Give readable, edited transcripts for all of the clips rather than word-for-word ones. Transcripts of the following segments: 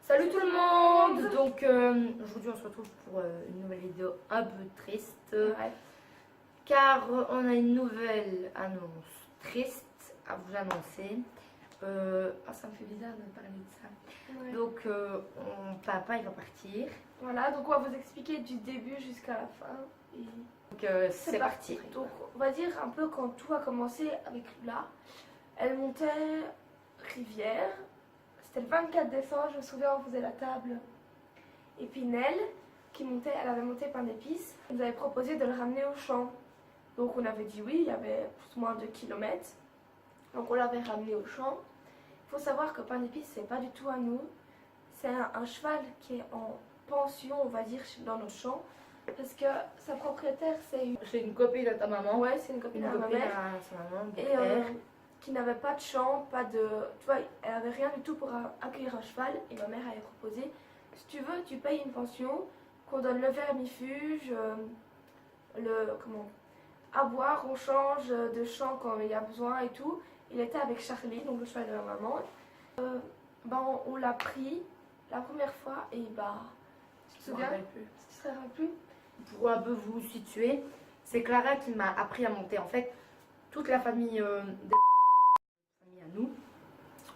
Salut tout le monde. Donc aujourd'hui on se retrouve pour une nouvelle vidéo un peu triste, car on a une nouvelle annonce triste à vous annoncer. Ça me fait bizarre de parler de ça. Donc papa il va partir. Voilà, donc on va vous expliquer du début jusqu'à la fin. Et Donc c'est parti. Donc on va dire un peu quand tout a commencé avec Lula. Elle montait Rivière. C'était le 24 décembre, je me souviens, on faisait la table. Et puis Nell, elle avait monté pain d'épices, nous avait proposé de le ramener au champ. Donc on avait dit oui, il y avait plus ou moins 2 km. Donc on l'avait ramené au champ. Il faut savoir que pain d'épices, c'est pas du tout à nous. C'est un cheval qui est en pension, on va dire, dans notre champ. Parce que sa propriétaire, c'est une copine de ta maman. Ouais, c'est une copine de ma mère. À sa maman, et qui n'avait pas de champ, pas de... Tu vois, elle avait rien du tout pour accueillir un cheval. Et ma mère avait proposé, si tu veux, tu payes une pension, qu'on donne le vermifuge, à boire, on change de champ quand il y a besoin et tout. Il était avec Charlie, donc le cheval de ma maman. On l'a pris la première fois et tu te souviens? Tu te rappelles plus? Pour un peu vous situer, c'est Clara qui m'a appris à monter. En fait, toute la famille à nous,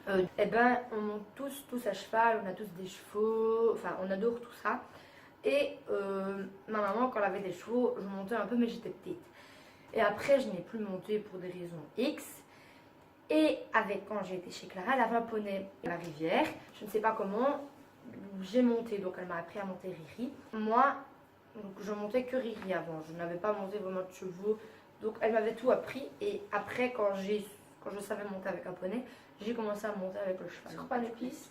on monte tous à cheval, on a tous des chevaux, enfin on adore tout ça. Et ma maman, quand elle avait des chevaux, je montais un peu, mais j'étais petite. Et après, je n'ai plus monté pour des raisons X. Et quand j'ai été chez Clara, elle avait un poney à la rivière. Je ne sais pas comment, j'ai monté, donc elle m'a appris à monter Riri. Moi, donc, je montais que Riri avant, je n'avais pas monté vraiment de chevaux. Donc elle m'avait tout appris. Et après, quand je savais monter avec un poney, j'ai commencé à monter avec le cheval. Sur pain d'épices.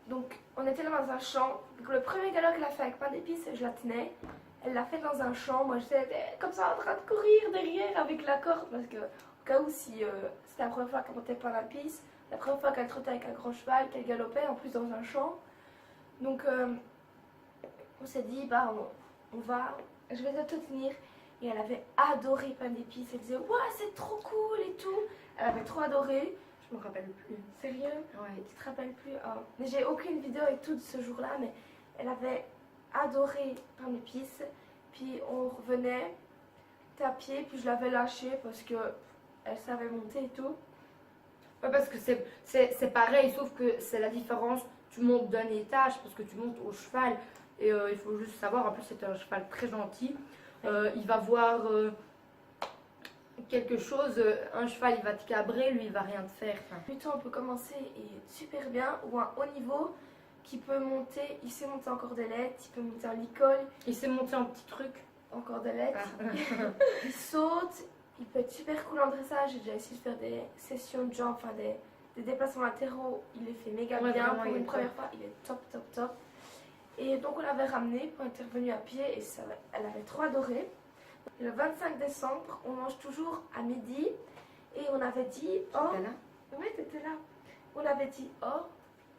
Donc on était là dans un champ. Donc, le premier galop qu'elle a fait avec pain d'épices, je la tenais. Elle l'a fait dans un champ. Moi j'étais comme ça en train de courir derrière avec la corde. Parce que au cas où si c'était la première fois qu'elle montait pain d'épices, la première fois qu'elle trottait avec un grand cheval, qu'elle galopait en plus dans un champ. Donc on s'est dit je vais te tenir. Et elle avait adoré pain d'épices. Elle disait ouais c'est trop cool et tout. Elle avait trop adoré. Je me rappelle plus. Sérieux? Ouais. Tu te rappelles plus? Oh. Mais j'ai aucune vidéo et tout de ce jour-là, mais elle avait adoré pain d'épices. Puis on revenait pied, puis je l'avais lâchée parce que elle savait monter et tout. Ouais, parce que c'est pareil, sauf que c'est la différence. Tu montes d'un étage parce que tu montes au cheval. Et il faut juste savoir, en plus c'est un cheval très gentil. Il va voir quelque chose, un cheval il va te cabrer, lui il va rien te faire. Plutôt on peut commencer et super bien, ou un haut niveau qui peut monter, il sait monter en cordelette, il peut monter en licol. Il sait monter en petit truc. En cordelette. Il saute, il peut être super cool en dressage. J'ai déjà essayé de faire des sessions de jambes, enfin des déplacements latéraux, il les fait méga bien. Pour une première fois, il est top. Et donc on l'avait ramené pour être revenu à pied et elle avait trop adoré. Et le 25 décembre, on mange toujours à midi et on avait dit T'étais là? Oui, t'étais là. On avait dit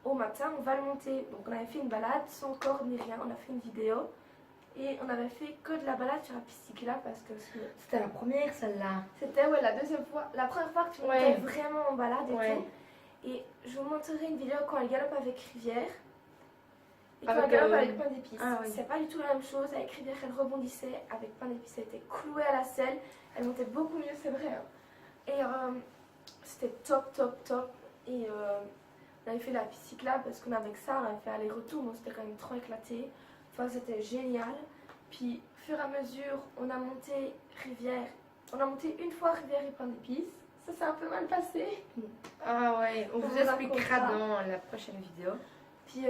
au matin, on va le monter. Donc on avait fait une balade sans corde ni rien, on a fait une vidéo et on avait fait que de la balade sur la piste cyclable parce que c'était la première celle-là. C'était la deuxième fois, la première fois que tu montais vraiment en balade et tout. Et je vous montrerai une vidéo quand elle galope avec Rivière. Et quand elle galope avec pain d'épices, c'est pas du tout la même chose. Avec Rivière, elle rebondissait. Avec pain d'épices, elle était clouée à la selle. Elle montait beaucoup mieux, c'est vrai. Et c'était top. Et on avait fait la piste cyclable parce qu'on avait que ça, on avait fait aller-retour, donc c'était quand même trop éclaté. Enfin, c'était génial. Puis, au fur et à mesure, on a monté Rivière. On a monté une fois Rivière et pain d'épices. Ça s'est un peu mal passé. Ah ouais, on vous expliquera dans la prochaine vidéo. Puis,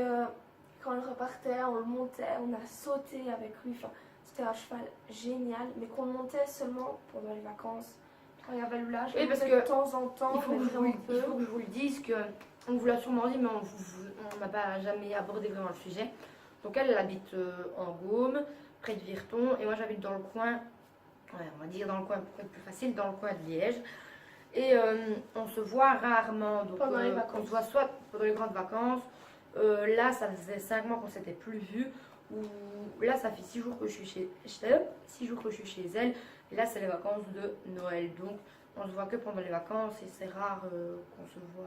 quand on repartait, on le montait, on a sauté avec lui. Enfin, c'était un cheval génial, mais qu'on montait seulement pendant les vacances. Quand il y avait le lâche, parce que de temps en temps, il faut que je vous le dise, que on vous l'a sûrement dit, mais on n'a pas jamais abordé vraiment le sujet. Donc elle habite en Gaume, près de Virton, et moi j'habite dans le coin, on va dire dans le coin pour être plus facile, dans le coin de Liège. Et on se voit rarement, donc pendant les vacances. On se voit soit pendant les grandes vacances. Là ça faisait 5 mois qu'on s'était plus vu, ou là ça fait 6 jours que je suis chez elle, et là c'est les vacances de Noël, donc on se voit que pendant les vacances et c'est rare qu'on se voit,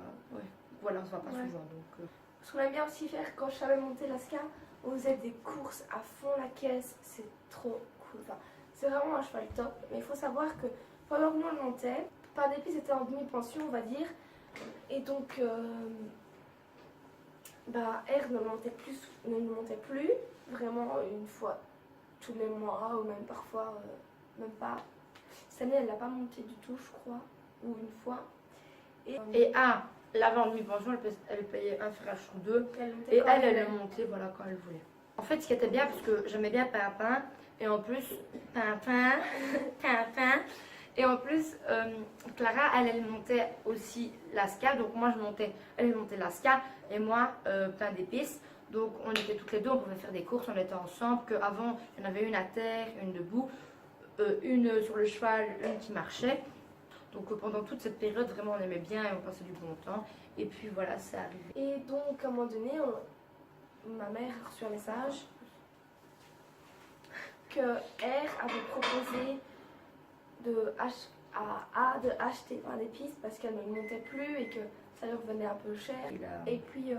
voilà, on se voit pas souvent, donc Ce qu'on aime bien aussi faire quand je savais monter l'Asca, on faisait des courses à fond la caisse, c'est trop cool. Enfin, c'est vraiment un cheval top, mais il faut savoir que pendant que nous on le montait, Pain d'épices était en demi-pension, on va dire, et donc R ne montait plus, vraiment une fois tous les mois, ou même parfois, même pas. Cette année, elle l'a pas monté du tout, je crois, ou une fois. Et l'avant demi-pension, elle payait un frère sur deux. Et elle le montait voilà, quand elle voulait. En fait, ce qui était bien, parce que j'aimais bien Pimpin, et en plus, Pimpin, et en plus, Clara, elle montait aussi l'Asca, donc moi elle montait l'Asca, et moi, Pain d'épices. Donc on était toutes les deux, on pouvait faire des courses, on était ensemble, qu'avant, il y en avait une à terre, une debout, une sur le cheval, une qui marchait. Donc pendant toute cette période, vraiment, on aimait bien et on passait du bon temps. Et puis voilà, c'est arrivé. Et donc, à un moment donné, ma mère a reçu un message que R avait proposé à A de acheter Pain d'épices parce qu'elle ne montait plus et que ça lui revenait un peu cher. Et puis,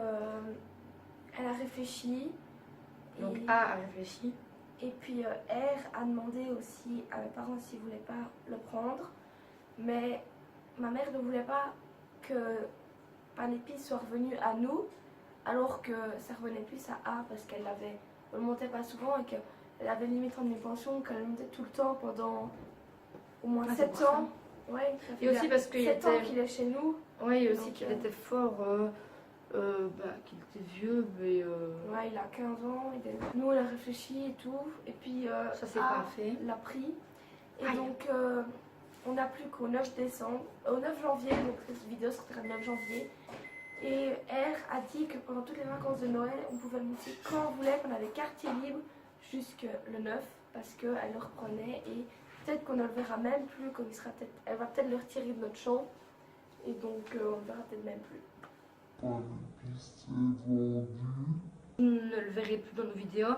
elle a réfléchi. Donc A a réfléchi. Et puis R a demandé aussi à mes parents s'ils ne voulaient pas le prendre. Mais ma mère ne voulait pas que Pain d'épices soit revenu à nous, alors que ça revenait plus à A parce qu'elle ne le montait pas souvent et qu'elle avait limite en demi-pension, qu'elle le montait tout le temps pendant au moins 7 ans. Ouais, ça fait et aussi parce qu'il 7 ans qu'il est chez nous. Oui, et aussi qu'il était fort, qu'il était vieux. Mais ouais, il a 15 ans. Nous, on a réfléchi et tout. Et puis, ça s'est pas fait. L'a pris. Et donc, on n'a plus qu'au 9 décembre, au 9 janvier, donc cette vidéo sortira le 9 janvier. Et R a dit que pendant toutes les vacances de Noël, on pouvait le monter quand on voulait, qu'on avait quartier libre jusque le 9, parce qu'elle le reprenait et peut-être qu'on ne le verra même plus, comme elle va peut-être le retirer de notre champ, et donc on ne le verra peut-être même plus. Vous ne le verrez plus dans nos vidéos.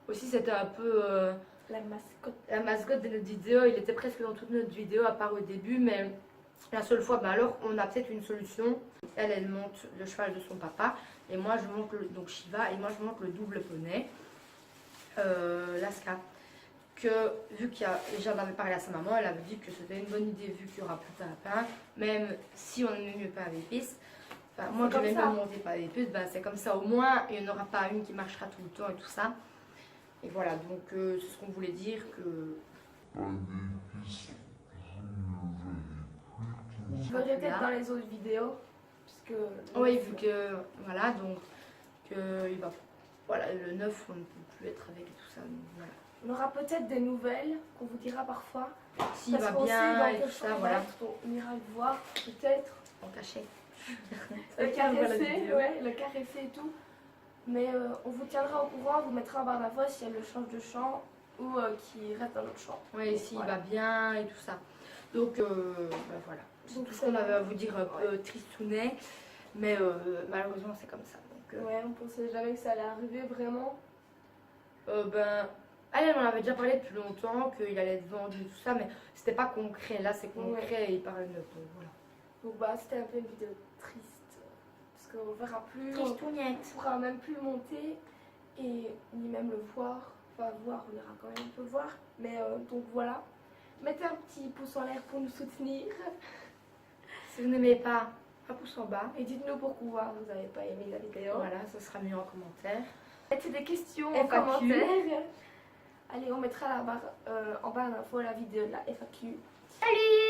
Aussi, c'était un peu la mascotte de notre vidéo. Il était presque dans toute notre vidéo, à part au début, mais la seule fois, alors on a peut-être une solution. Elle monte le cheval de son papa, et moi je monte donc Shiva, et moi je monte le double poney, l'Asca. Que vu qu'il y a, j'en avais parlé à sa maman, elle avait dit que c'était une bonne idée vu qu'il n'y aura plus Pimpin, même si on aimait mieux Pain d'épices. Enfin, moi j'aimais mieux monter Pain d'épices, c'est comme ça au moins, il n'y en aura pas une qui marchera tout le temps et tout ça. Et voilà, donc c'est ce qu'on voulait dire que. Je verrai peut-être dans les autres vidéos. Puisque oui, vu que. Voilà, donc. Que, il va, voilà, le 9, on ne peut plus être avec et tout ça. Donc, voilà. On aura peut-être des nouvelles qu'on vous dira parfois. S'il va bien et tout ça, voilà. On ira le voir, peut-être. En cachet. Le caresser et tout. Mais on vous tiendra au courant, on vous mettra en barre d'infos si elle le change de champ ou qu'il reste dans notre champ. Oui, s'il va bien et tout ça. Donc voilà. C'est tout ce qu'on avait à vous dire, tristounet. Mais malheureusement, c'est comme ça. Donc, ouais, on pensait jamais que ça allait arriver vraiment. Elle en avait déjà parlé depuis longtemps, qu'il allait être vendu, tout ça, mais c'était pas concret. Là, c'est concret et il parle de neuf. Donc voilà. Donc c'était un peu une vidéo triste. Parce qu'on verra plus. Tristounette. On pourra même plus monter et ni même le voir. Enfin, voir, on ira quand même un peu voir. Mais donc voilà. Mettez un petit pouce en l'air pour nous soutenir. Si vous n'aimez pas, un pouce en bas. Et dites-nous pourquoi vous n'avez pas aimé la vidéo. Voilà, ça sera mieux en commentaire. Mettez des questions en commentaire. Allez, on mettra en barre d'infos la vidéo de la FAQ. Salut!